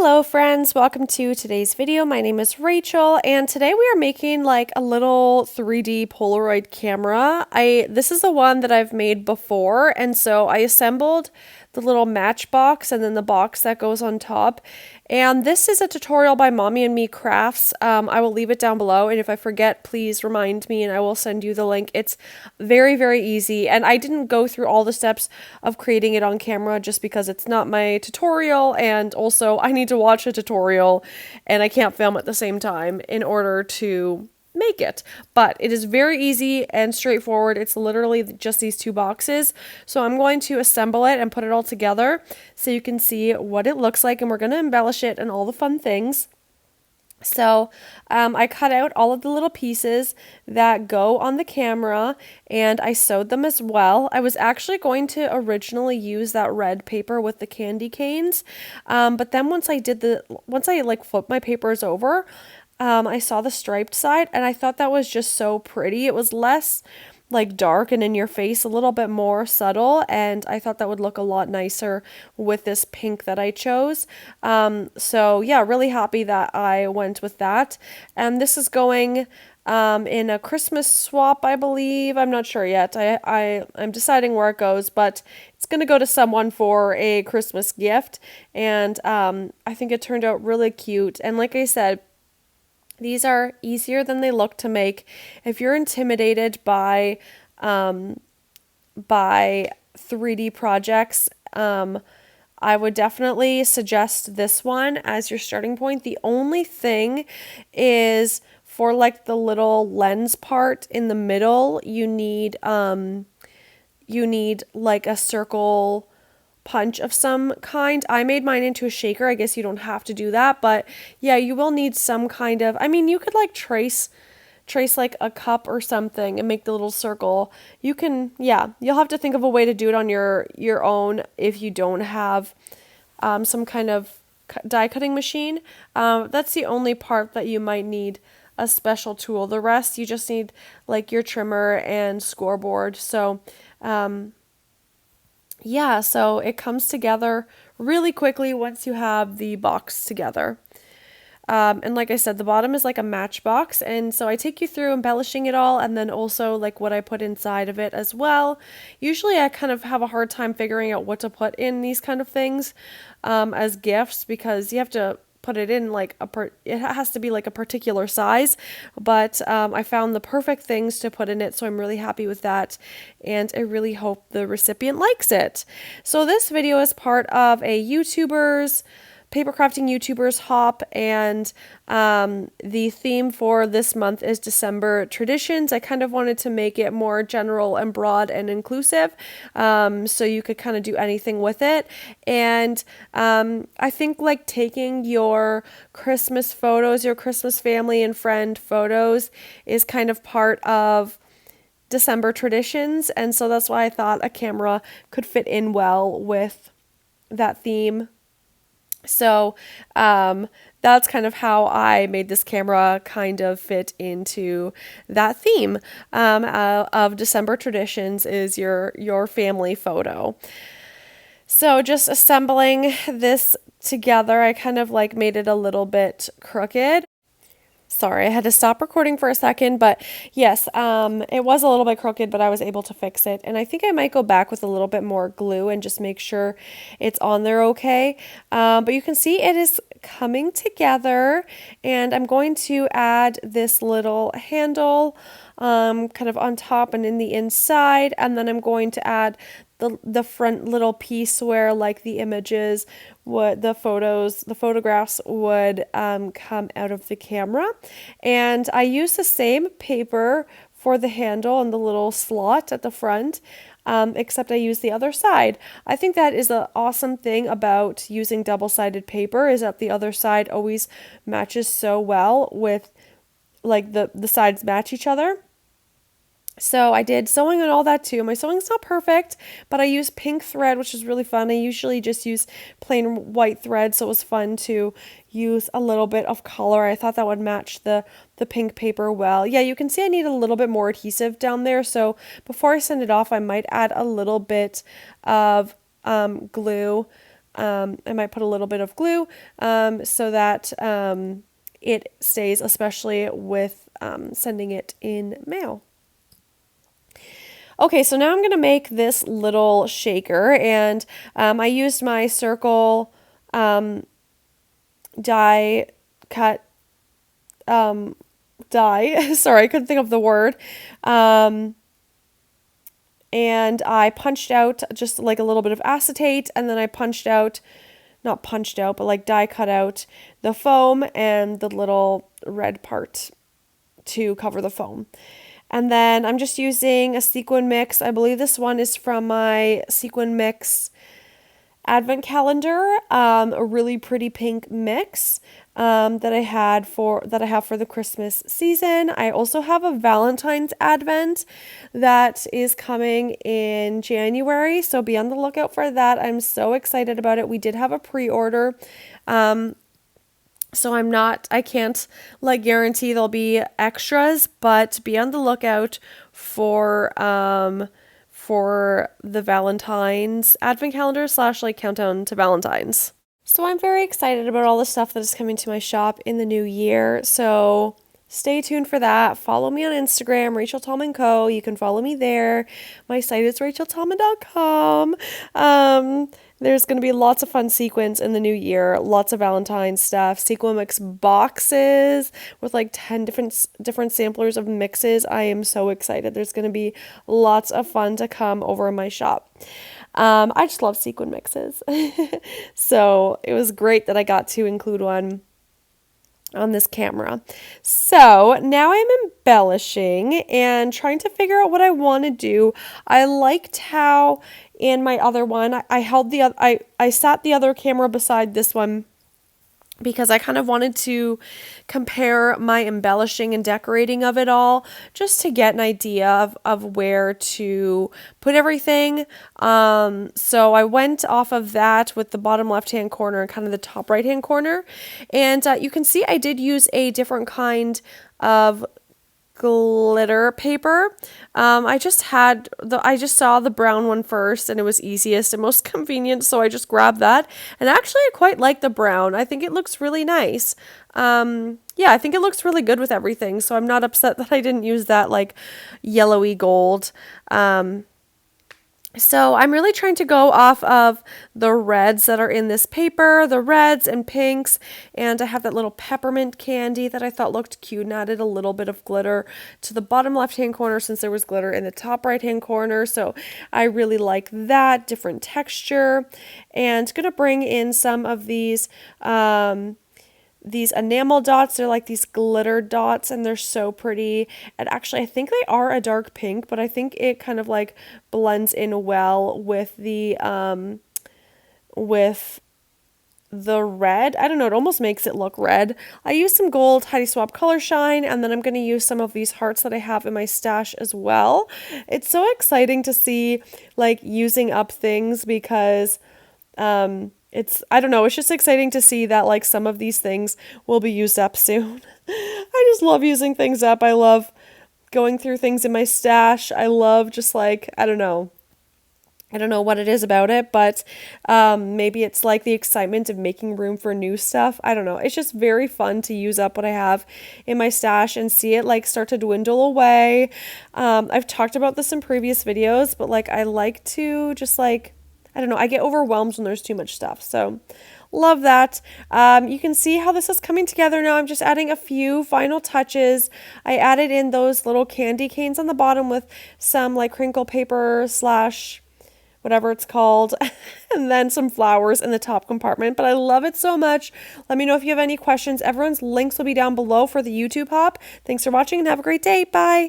Hello friends, welcome to today's video. My name is Rachel and today we are making like a little 3D Polaroid camera. This is the one that I've made before, and so I assembled the little matchbox and then the box that goes on top. And this is a tutorial by Mommy and Me Crafts. I will leave it down below, and if I forget, please remind me and I will send you the link. It's very, very easy, and I didn't go through all the steps of creating it on camera just because it's not my tutorial, and also I need to watch a tutorial and I can't film at the same time in order to make it. But it is very easy and straightforward. It's literally just these two boxes. So I'm going to assemble it and put it all together so you can see what it looks like, and we're going to embellish it and all the fun things. So I cut out all of the little pieces that go on the camera and I sewed them as well. I was actually going to originally use that red paper with the candy canes, but then once I flipped my papers over, I saw the striped side and I thought that was just so pretty. It was less like dark and in your face, a little bit more subtle, and I thought that would look a lot nicer with this pink that I chose. So yeah, really happy that I went with that. And this is going in a Christmas swap, I believe. I'm not sure yet. I'm deciding where it goes, but it's going to go to someone for a Christmas gift, and I think it turned out really cute. And like I said, these are easier than they look to make. If you're intimidated by 3D projects, I would definitely suggest this one as your starting point. The only thing is for like the little lens part in the middle, you need like a circle punch of some kind. I made mine into a shaker. I guess you don't have to do that, but yeah, you will need some kind of, I mean, you could like trace like a cup or something and make the little circle. You can, yeah, you'll have to think of a way to do it on your own if you don't have some kind of die cutting machine. That's the only part that you might need a special tool. The rest you just need like your trimmer and scoreboard. So yeah, so it comes together really quickly once you have the box together. And like I said, the bottom is like a matchbox, and so I take you through embellishing it all and then also like what I put inside of it as well. Usually I kind of have a hard time figuring out what to put in these kind of things as gifts, because you have to put it in like it has to be like a particular size, but I found the perfect things to put in it, so I'm really happy with that, and I really hope the recipient likes it. So this video is part of a paper crafting YouTubers hop, and the theme for this month is December traditions. I kind of wanted to make it more general and broad and inclusive, so you could kind of do anything with it. And I think like taking your Christmas photos, your Christmas family and friend photos is kind of part of December traditions, and so that's why I thought a camera could fit in well with that theme. So that's kind of how I made this camera kind of fit into that theme of December traditions is your family photo. So just assembling this together, I kind of like made it a little bit crooked. Sorry, I had to stop recording for a second, but yes, it was a little bit crooked, but I was able to fix it. And I think I might go back with a little bit more glue and just make sure it's on there okay. But you can see it is coming together, and I'm going to add this little handle kind of on top and in the inside, and then I'm going to add the front little piece where like the images would, the photographs would come out of the camera. And I use the same paper for the handle and the little slot at the front, except I use the other side. I think that is an awesome thing about using double-sided paper, is that the other side always matches so well with, like, the sides match each other. So I did sewing and all that too. My sewing's not perfect, but I used pink thread, which is really fun. I usually just use plain white thread, so it was fun to use a little bit of color. I thought that would match the pink paper well. Yeah, you can see I need a little bit more adhesive down there, so before I send it off, I might add a little bit of glue I might put a little bit of glue so that it stays, especially with sending it in mail. Okay, so now I'm going to make this little shaker, and I used my circle die cut die. Sorry, I couldn't think of the word. And I punched out just like a little bit of acetate, and then I punched out, not punched out, but like die cut out the foam and the little red part to cover the foam. And then I'm just using a sequin mix. I believe this one is from my sequin mix advent calendar, a really pretty pink mix that I have for the Christmas season. I also have a Valentine's advent that is coming in January, so be on the lookout for that. I'm so excited about it. We did have a pre-order. So I can't like guarantee there'll be extras, but be on the lookout for the Valentine's advent calendar / like countdown to Valentine's. So I'm very excited about all the stuff that is coming to my shop in the new year. So stay tuned for that. Follow me on Instagram, Rachel Tallman Co. You can follow me there. My site is racheltallman.com. There's going to be lots of fun sequins in the new year, lots of Valentine's stuff, sequin mix boxes with like 10 different samplers of mixes. I am so excited. There's going to be lots of fun to come over in my shop. I just love sequin mixes. So it was great that I got to include one on this camera. So now I'm embellishing and trying to figure out what I want to do. I liked how in my other one, I sat the other camera beside this one because I kind of wanted to compare my embellishing and decorating of it all just to get an idea of where to put everything. So I went off of that with the bottom left-hand corner and kind of the top right-hand corner. And you can see I did use a different kind of glitter paper. I just saw the brown one first and it was easiest and most convenient, so I just grabbed that. And actually I quite like the brown. I think it looks really nice. Yeah, I think it looks really good with everything, so I'm not upset that I didn't use that like yellowy gold. So I'm really trying to go off of the reds that are in this paper, the reds and pinks, and I have that little peppermint candy that I thought looked cute and added a little bit of glitter to the bottom left-hand corner since there was glitter in the top right-hand corner. So I really like that different texture, and going to bring in some of these enamel dots. They're like these glitter dots and they're so pretty. And actually I think they are a dark pink, but I think it kind of like blends in well with the red. I don't know, it almost makes it look red. I used some gold Heidi Swapp Color Shine, and then I'm going to use some of these hearts that I have in my stash as well. It's so exciting to see like using up things because I don't know, it's just exciting to see that like some of these things will be used up soon. I just love using things up. I love going through things in my stash. I love just like, I don't know what it is about it, but maybe it's like the excitement of making room for new stuff. I don't know. It's just very fun to use up what I have in my stash and see it like start to dwindle away. I've talked about this in previous videos, but like I like to just like, I don't know, I get overwhelmed when there's too much stuff. So love that. You can see how this is coming together now. I'm just adding a few final touches. I added in those little candy canes on the bottom with some like crinkle paper / whatever it's called, and then some flowers in the top compartment. But I love it so much. Let me know if you have any questions. Everyone's links will be down below for the YouTube hop. Thanks for watching and have a great day. Bye.